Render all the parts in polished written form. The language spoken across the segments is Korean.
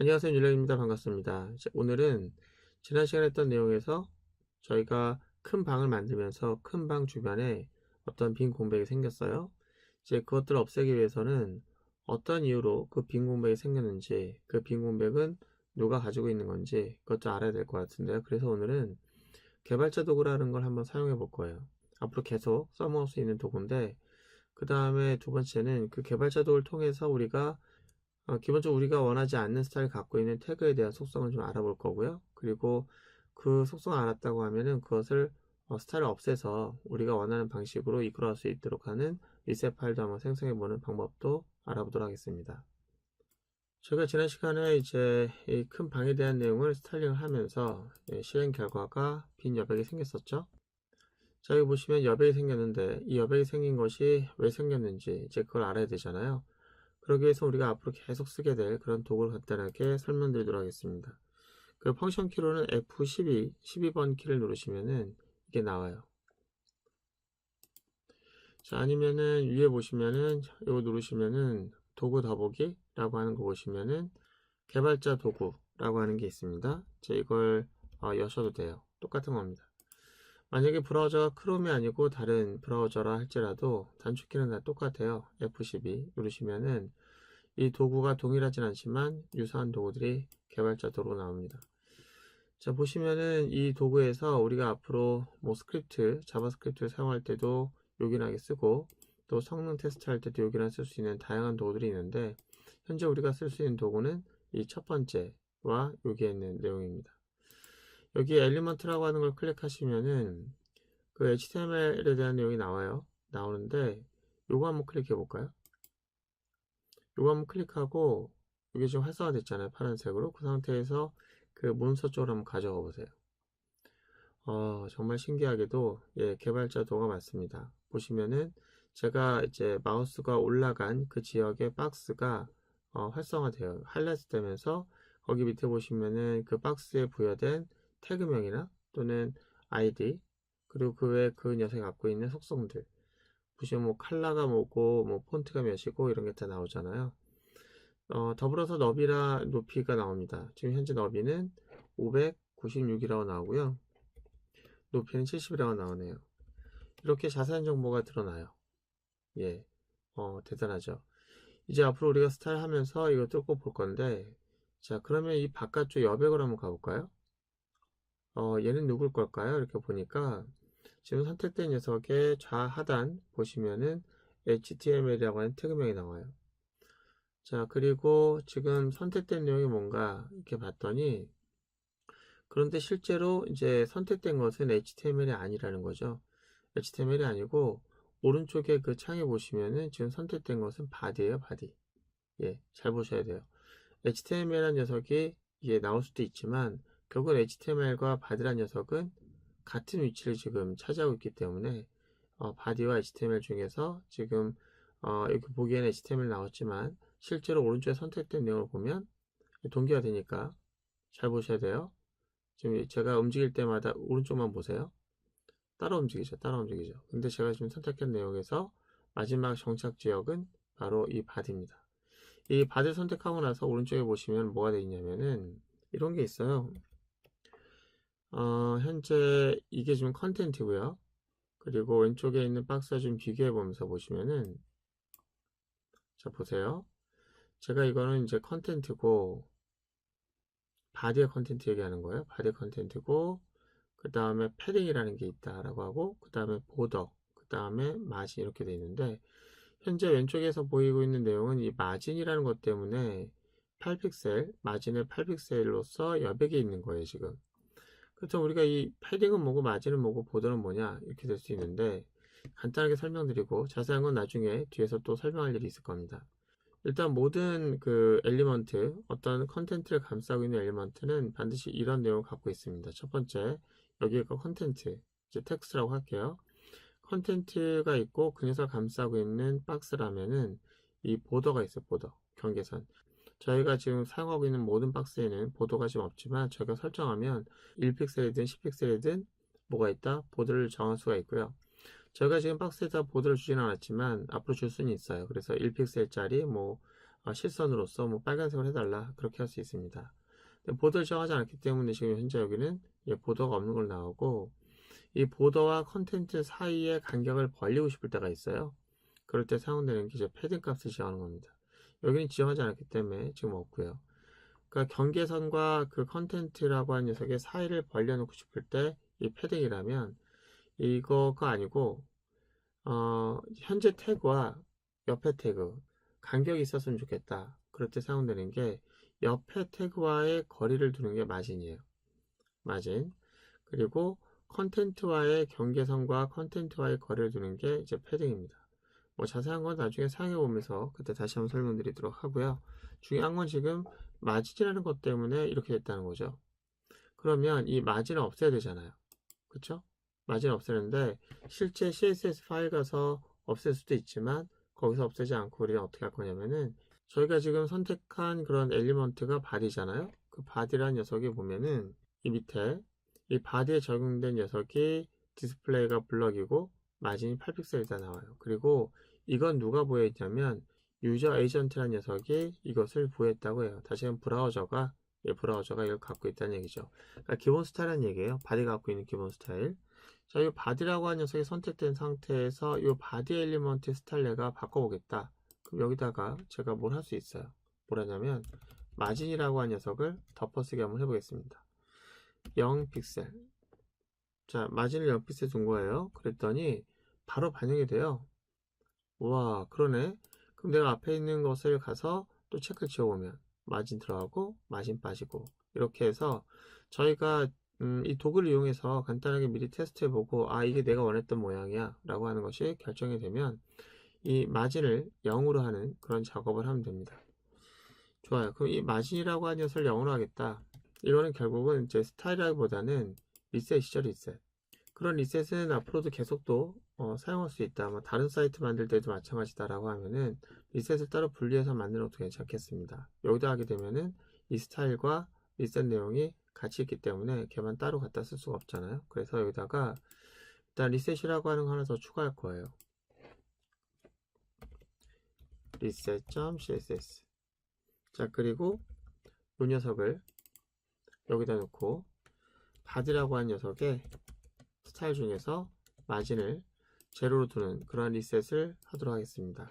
안녕하세요. 율령입니다. 반갑습니다. 오늘은 지난 시간에 했던 내용에서 저희가 큰 방을 만들면서 큰 방 주변에 어떤 빈 공백이 생겼어요. 이제 그것들을 없애기 위해서는 어떤 이유로 그 빈 공백이 생겼는지, 그 빈 공백은 누가 가지고 있는 건지 그것도 알아야 될 것 같은데요. 그래서 오늘은 개발자 도구라는 걸 한번 사용해 볼 거예요. 앞으로 계속 써먹을 수 있는 도구인데, 그 다음에 두 번째는 그 개발자 도구를 통해서 우리가 기본적으로 우리가 원하지 않는 스타일을 갖고 있는 태그에 대한 속성을 좀 알아볼 거고요. 그리고 그 속성을 알았다고 하면은 그것을 스타일을 없애서 우리가 원하는 방식으로 이끌어갈 수 있도록 하는 리셋 파일도 한번 생성해 보는 방법도 알아보도록 하겠습니다. 제가 지난 시간에 이제 이 큰 방에 대한 내용을 스타일링을 하면서 실행 결과가 빈 여백이 생겼었죠. 자, 여기 보시면 여백이 생겼는데 이 여백이 생긴 것이 왜 생겼는지 이제 그걸 알아야 되잖아요. 그러기 위해서 우리가 앞으로 계속 쓰게 될 그런 도구를 간단하게 설명드리도록 하겠습니다. 그 펑션 키로는 F12, 12번 키를 누르시면은 이게 나와요. 자, 아니면은 위에 보시면은 이거 누르시면은 도구 더보기라고 하는 거 보시면은 개발자 도구라고 하는 게 있습니다. 자, 이걸 여셔도 돼요. 똑같은 겁니다. 만약에 브라우저가 크롬이 아니고 다른 브라우저라 할지라도 단축키는 다 똑같아요. F12 누르시면은 이 도구가 동일하진 않지만 유사한 도구들이 개발자 도구로 나옵니다. 자, 보시면은 이 도구에서 우리가 앞으로 뭐 스크립트, 자바스크립트를 사용할 때도 요긴하게 쓰고 또 성능 테스트 할 때도 요긴하게 쓸 수 있는 다양한 도구들이 있는데, 현재 우리가 쓸 수 있는 도구는 이 첫 번째와 여기에 있는 내용입니다. 여기 엘리먼트라고 하는 걸 클릭하시면은 그 HTML에 대한 내용이 나오는데, 요거 한번 클릭해 볼까요? 요거 한번 클릭하고 이게 지금 활성화 됐잖아요, 파란색으로. 그 상태에서 그 몬스터 쪽으로 한번 가져가 보세요. 정말 신기하게도 개발자 도가 맞습니다. 보시면은 제가 이제 마우스가 올라간 그 지역의 박스가 활성화되어 하이라이트 되면서 거기 밑에 보시면은 그 박스에 부여된 태그명이나 또는 아이디, 그리고 그 외에 그 녀석이 갖고 있는 속성들 보시면 뭐 컬러가 뭐고 뭐 폰트가 몇이고 이런 게 다 나오잖아요. 더불어서 너비나 높이가 나옵니다. 지금 현재 너비는 596이라고 나오고요. 높이는 70이라고 나오네요. 이렇게 자세한 정보가 드러나요. 예, 대단하죠. 이제 앞으로 우리가 스타일 하면서 이거 뚫고 볼 건데, 자, 그러면 이 바깥쪽 여백으로 한번 가볼까요? 얘는 누굴 걸까요? 이렇게 보니까 지금 선택된 녀석의 좌하단 보시면은 HTML이라고 하는 태그명이 나와요. 자, 그리고 지금 선택된 내용이 뭔가 이렇게 봤더니, 그런데 실제로 이제 선택된 것은 HTML이 아니라는 거죠. HTML이 아니고 오른쪽에 그 창에 보시면은 지금 선택된 것은 바디예요, 바디. 예, 잘 보셔야 돼요. HTML이라는 녀석이 나올 수도 있지만 결국은 HTML과 바디라는 녀석은 같은 위치를 지금 차지하고 있기 때문에 바디와 HTML 중에서 지금 이렇게 보기에는 HTML 나왔지만 실제로 오른쪽에 선택된 내용을 보면 동기화 되니까 잘 보셔야 돼요. 지금 제가 움직일 때마다 오른쪽만 보세요. 따라 움직이죠. 따라 움직이죠. 근데 제가 지금 선택한 내용에서 마지막 정착 지역은 바로 이 바디입니다. 이 바디 선택하고 나서 오른쪽에 보시면 뭐가 되어 있냐면은 이런 게 있어요. 현재 이게 지금 컨텐츠고요. 그리고 왼쪽에 있는 박스와 좀 비교해 보면서 보시면은, 자, 보세요. 제가 이거는 이제 컨텐츠고 바디의 컨텐츠 얘기하는 거예요. 바디 컨텐츠고 그 다음에 패딩이라는 게 있다라고 하고 그 다음에 보더, 그 다음에 마진 이렇게 돼 있는데, 현재 왼쪽에서 보이고 있는 내용은 이 마진이라는 것 때문에 8픽셀, 마진의 8픽셀로서 여백이 있는 거예요, 지금. 그렇죠. 우리가 이 패딩은 뭐고 마진은 뭐고 보더는 뭐냐 이렇게 될 수 있는데, 간단하게 설명드리고 자세한 건 나중에 뒤에서 또 설명할 일이 있을 겁니다. 일단 모든 그 엘리먼트, 어떤 컨텐츠를 감싸고 있는 엘리먼트는 반드시 이런 내용을 갖고 있습니다. 첫 번째, 여기가 컨텐츠, 이제 텍스트라고 할게요. 컨텐츠가 있고 그 녀석을 감싸고 있는 박스라면은 이 보더가 있어요. 보더, 경계선. 저희가 지금 사용하고 있는 모든 박스에는 보더가 지금 없지만 저희가 설정하면 1픽셀이든 10픽셀이든 뭐가 있다? 보더를 정할 수가 있고요. 저희가 지금 박스에다 보드를 주진 않았지만 앞으로 줄 수는 있어요. 그래서 1픽셀짜리 뭐 실선으로서 뭐 빨간색으로 해달라 그렇게 할 수 있습니다. 근데 보더를 정하지 않았기 때문에 지금 현재 여기는 보더가 없는 걸 나오고, 이 보더와 컨텐트 사이의 간격을 벌리고 싶을 때가 있어요. 그럴 때 사용되는 게 이제 패딩 값을 지정하는 겁니다. 여기는 지정하지 않았기 때문에 지금 없고요. 그러니까 경계선과 그 컨텐트라고 하는 녀석의 사이를 벌려놓고 싶을 때 이 패딩이라면 이거가 아니고 현재 태그와 옆에 태그 간격이 있었으면 좋겠다. 그럴 때 사용되는 게 옆에 태그와의 거리를 두는 게 마진이에요. 마진. 그리고 컨텐트와의 경계선과 컨텐트와의 거리를 두는 게 이제 패딩입니다. 뭐 자세한 건 나중에 사용해 보면서 그때 다시 한번 설명드리도록 하고요. 중요한 건 지금 마진이라는 것 때문에 이렇게 됐다는 거죠. 그러면 이 마진을 없애야 되잖아요. 그쵸? 마진을 없애는데 실제 CSS 파일 가서 없앨 수도 있지만 거기서 없애지 않고 우리는 어떻게 할 거냐면은, 저희가 지금 선택한 그런 엘리먼트가 바디잖아요. 그 바디라는 녀석이 보면은 이 밑에 이 바디에 적용된 녀석이 디스플레이가 블럭이고 마진이 8픽셀이다 나와요. 그리고 이건 누가 보여있냐면 유저 에이전트라는 녀석이 이것을 보여했다고 해요. 다시 한번 브라우저가 이걸 갖고 있다는 얘기죠. 그러니까 기본 스타일이라는 얘기예요. 바디가 갖고 있는 기본 스타일. 자, 이 바디라고 하는 녀석이 선택된 상태에서 이 바디 엘리먼트 스타일 내가 바꿔보겠다. 그럼 여기다가 제가 뭘 할 수 있어요. 뭐라냐면 마진이라고 하는 녀석을 덮어쓰기 한번 해보겠습니다. 0픽셀. 자, 마진을 0픽셀 둔 거예요. 그랬더니 바로 반영이 돼요. 와, 그러네. 그럼 내가 앞에 있는 것을 가서 또 체크를 지워보면 마진 들어가고 마진 빠지고, 이렇게 해서 저희가 이 도구를 이용해서 간단하게 미리 테스트해보고 이게 내가 원했던 모양이야 라고 하는 것이 결정이 되면 이 마진을 0으로 하는 그런 작업을 하면 됩니다. 좋아요. 그럼 이 마진이라고 하는 녀석을 0으로 하겠다. 이거는 결국은 이제 스타일이라기보다는 리셋이죠, 리셋. 그런 리셋은 앞으로도 계속 또 사용할 수 있다. 뭐 다른 사이트 만들 때도 마찬가지다라고 하면은 리셋을 따로 분리해서 만드는 것도 괜찮겠습니다. 여기다 하게 되면은 이 스타일과 리셋 내용이 같이 있기 때문에 걔만 따로 갖다 쓸 수가 없잖아요. 그래서 여기다가 일단 리셋이라고 하는 거 하나 더 추가할 거예요. reset.css. 자, 그리고 이 녀석을 여기다 놓고 바디라고 하는 녀석의 스타일 중에서 마진을 제로로 두는 그런 리셋을 하도록 하겠습니다.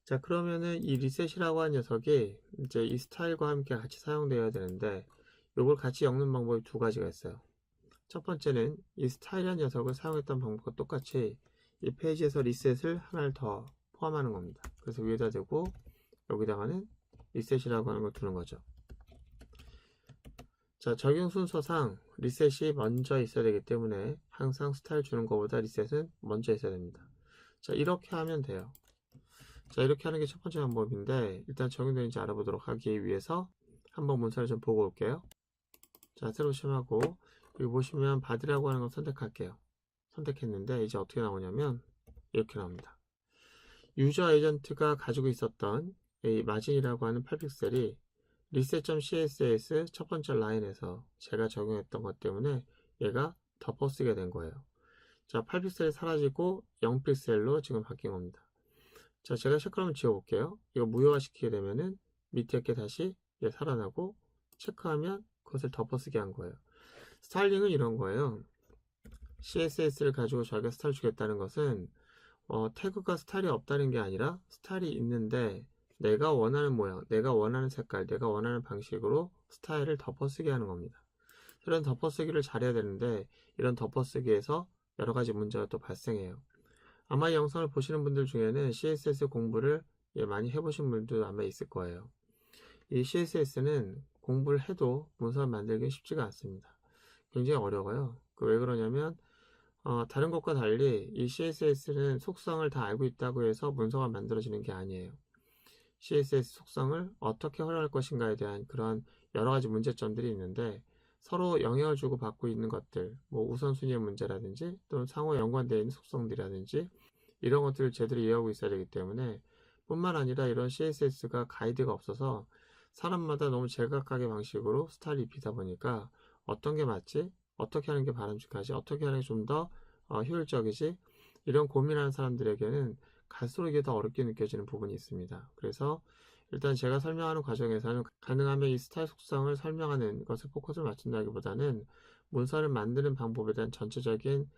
자, 그러면은 이 리셋이라고 하는 녀석이 이제 이 스타일과 함께 같이 사용되어야 되는데, 이걸 같이 엮는 방법이 두 가지가 있어요. 첫 번째는 이 스타일이라는 녀석을 사용했던 방법과 똑같이 이 페이지에서 리셋을 하나를 더 포함하는 겁니다. 그래서 위에다 대고 여기다가는 리셋이라고 하는 걸 두는 거죠. 자, 적용 순서상 리셋이 먼저 있어야 되기 때문에 항상 스타일 주는 것보다 리셋은 먼저 있어야 됩니다. 자, 이렇게 하면 돼요. 자, 이렇게 하는 게 첫 번째 방법인데, 일단 적용되는지 알아보도록 하기 위해서 한번 문서를 좀 보고 올게요. 자, 새로 시험하고 여기 보시면 바디라고 하는 걸 선택할게요. 선택했는데 이제 어떻게 나오냐면 이렇게 나옵니다. 유저 에이전트가 가지고 있었던 이 마진이라고 하는 8픽셀이 reset.css 첫 번째 라인에서 제가 적용했던 것 때문에 얘가 덮어쓰게 된 거예요. 자, 8픽셀이 사라지고 0픽셀로 지금 바뀐 겁니다. 자, 제가 체크를 한번 지워볼게요. 이거 무효화 시키게 되면은 밑에 게 다시 살아나고, 체크하면 그것을 덮어쓰게 한 거예요. 스타일링은 이런 거예요. CSS를 가지고 저희가 스타일 주겠다는 것은 태그가 스타일이 없다는 게 아니라 스타일이 있는데 내가 원하는 모양, 내가 원하는 색깔, 내가 원하는 방식으로 스타일을 덮어쓰게 하는 겁니다. 이런 덮어쓰기를 잘해야 되는데 이런 덮어쓰기에서 여러 가지 문제가 또 발생해요. 아마 이 영상을 보시는 분들 중에는 CSS 공부를 많이 해보신 분들도 아마 있을 거예요. 이 CSS는 공부를 해도 문서를 만들기 쉽지가 않습니다. 굉장히 어려워요. 왜 그러냐면 다른 것과 달리 이 CSS는 속성을 다 알고 있다고 해서 문서가 만들어지는 게 아니에요. CSS 속성을 어떻게 활용할 것인가에 대한 그런 여러 가지 문제점들이 있는데, 서로 영향을 주고 받고 있는 것들, 뭐 우선순위의 문제라든지 또는 상호 연관되어 있는 속성들이라든지 이런 것들을 제대로 이해하고 있어야 되기 때문에, 뿐만 아니라 이런 CSS가 가이드가 없어서 사람마다 너무 제각각의 방식으로 스타일이 입히다 보니까 어떤 게 맞지? 어떻게 하는 게 바람직하지? 어떻게 하는 게 좀 더 효율적이지? 이런 고민하는 사람들에게는 갈수록 이게 더 어렵게 느껴지는 부분이 있습니다. 그래서 일단 제가 설명하는 과정에서는 가능하면 이 스타일 속성을 설명하는 것에 포커스를 맞춘다기보다는 문서를 만드는 방법에 대한 전체적인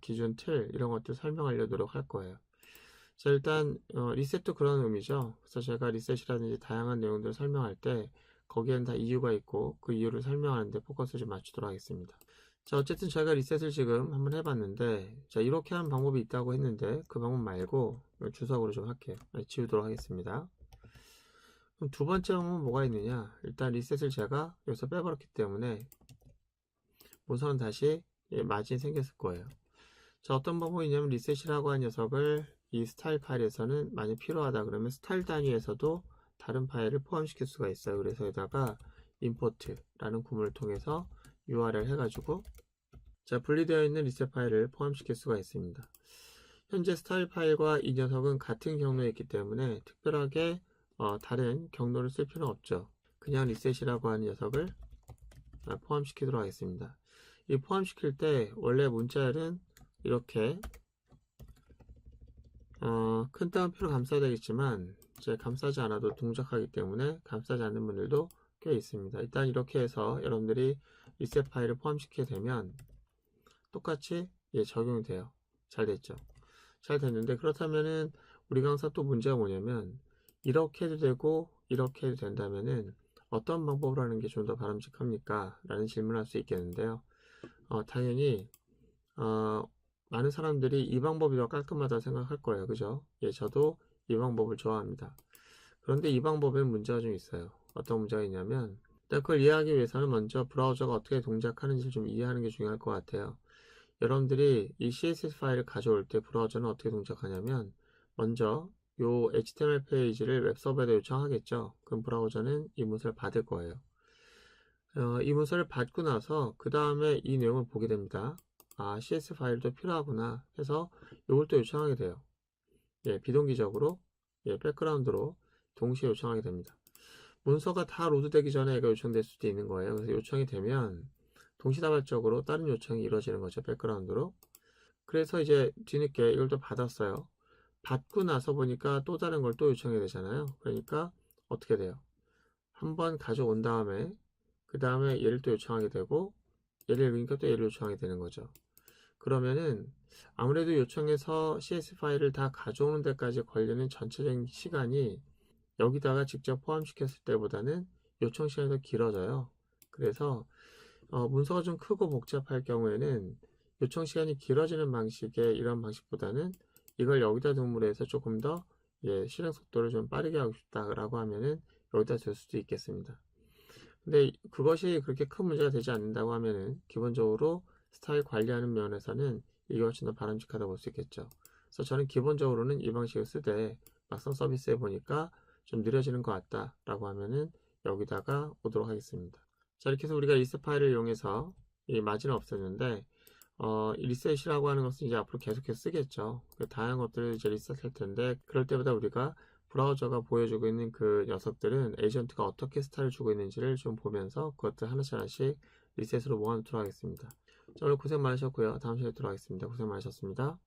기준 틀 이런 것들 설명하려 노력할 거예요. 자, 일단 리셋도 그런 의미죠. 그래서 제가 리셋이라든지 다양한 내용들을 설명할 때 거기에는 다 이유가 있고 그 이유를 설명하는데 포커스를 좀 맞추도록 하겠습니다. 자, 어쨌든 저희가 리셋을 지금 한번 해봤는데, 자, 이렇게 하는 방법이 있다고 했는데 그 방법 말고 주석으로 좀 할게요. 지우도록 하겠습니다. 그럼 두 번째 방법은 뭐가 있느냐? 일단 리셋을 제가 여기서 빼버렸기 때문에 문서는 다시 마진이 생겼을 거예요. 자, 어떤 방법이 있냐면 리셋이라고 한 녀석을 이 스타일 파일에서는 만약 필요하다 그러면 스타일 단위에서도 다른 파일을 포함시킬 수가 있어요. 그래서 여기다가 import라는 구문을 통해서 URL 해가지고 자, 분리되어 있는 리셋 파일을 포함시킬 수가 있습니다. 현재 스타일 파일과 이 녀석은 같은 경로에 있기 때문에 특별하게 다른 경로를 쓸 필요는 없죠. 그냥 리셋이라고 하는 녀석을 포함시키도록 하겠습니다. 이 포함시킬 때 원래 문자열은 이렇게 큰 따옴표로 감싸야 되겠지만 이제 감싸지 않아도 동작하기 때문에 감싸지 않는 분들도 꽤 있습니다. 일단 이렇게 해서 여러분들이 리셋 파일을 포함시키게 되면 똑같이 적용이 돼요. 잘 됐죠. 잘 됐는데 그렇다면은 우리가 항상 또 문제가 뭐냐면 이렇게 해도 되고 이렇게 해도 된다면은 어떤 방법으로 하는 게 좀 더 바람직합니까? 라는 질문을 할 수 있겠는데요. 당연히 많은 사람들이 이 방법이 더 깔끔하다고 생각할 거예요. 그죠? 저도 이 방법을 좋아합니다. 그런데 이 방법에는 문제가 좀 있어요. 어떤 문제가 있냐면 일단 그걸 이해하기 위해서는 먼저 브라우저가 어떻게 동작하는지를 좀 이해하는 게 중요할 것 같아요. 여러분들이 이 CSS 파일을 가져올 때 브라우저는 어떻게 동작하냐면 먼저 요 HTML 페이지를 웹서버에다 요청하겠죠. 그럼 브라우저는 이 문서를 받을 거예요. 이 문서를 받고 나서 그 다음에 이 내용을 보게 됩니다. CSS 파일도 필요하구나 해서 이걸 또 요청하게 돼요. 비동기적으로 백그라운드로 동시에 요청하게 됩니다. 문서가 다 로드되기 전에 얘가 요청될 수도 있는 거예요. 그래서 요청이 되면 동시다발적으로 다른 요청이 이루어지는 거죠. 백그라운드로. 그래서 이제 뒤늦게 이걸 또 받았어요. 받고 나서 보니까 또 다른 걸 또 요청해야 되잖아요. 그러니까 어떻게 돼요? 한번 가져온 다음에 그 다음에 얘를 또 요청하게 되고 얘를 읽으니까 또 얘를 요청하게 되는 거죠. 그러면은 아무래도 요청해서 CS 파일을 다 가져오는 데까지 걸리는 전체적인 시간이 여기다가 직접 포함시켰을 때보다는 요청 시간이 더 길어져요. 그래서 문서가 좀 크고 복잡할 경우에는 요청 시간이 길어지는 방식의 이런 방식보다는 이걸 여기다 등물로 해서 조금 더 실행 속도를 좀 빠르게 하고 싶다라고 하면은 여기다 둘 수도 있겠습니다. 근데 그것이 그렇게 큰 문제가 되지 않는다고 하면은 기본적으로 스타일 관리하는 면에서는 이게 훨씬 더 바람직하다고 볼 수 있겠죠. 그래서 저는 기본적으로는 이 방식을 쓰되 막상 서비스해 보니까 좀 느려지는 것 같다 라고 하면은 여기다가 오도록 하겠습니다. 자, 이렇게 해서 우리가 리셋 파일을 이용해서 이 마진을 없앴는데 이 리셋이라고 하는 것은 이제 앞으로 계속해서 쓰겠죠. 다양한 것들을 이제 리셋할 텐데 그럴 때마다 우리가 브라우저가 보여주고 있는 그 녀석들은 에이전트가 어떻게 스타일을 주고 있는지를 좀 보면서 그것들 하나씩 하나씩 리셋으로 모아놓도록 하겠습니다. 자, 오늘 고생 많으셨고요. 다음 시간에 뵙도록 하겠습니다. 고생 많으셨습니다.